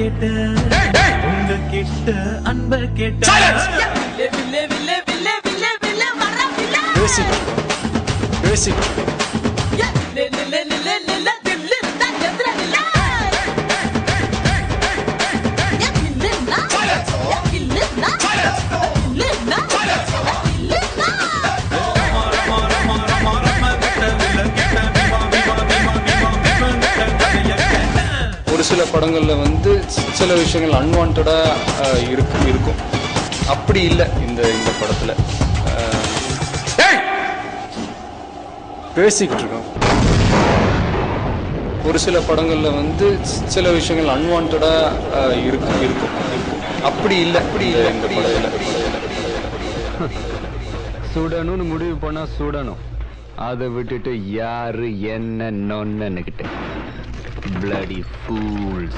கேட்ட உங்க கிட்ட அன்ப கேட்ட ஒரு சில படங்கள்ல வந்து சில விஷயங்கள் அன்வான்டா இருக்கும். அப்படி இல்லை இந்த படத்துல. பேசிக்கிட்டு இருக்கோம். ஒரு சில படங்கள்ல வந்து சில விஷயங்கள் அன்வான்டா இருக்கும். அப்படி இல்லை இந்த படத்துல. சுடணும்னு முடிவு பண்ணா சுடணும். அதை விட்டுட்டு யாரு என்ன நொன்னுக்கிட்டு bloody fools.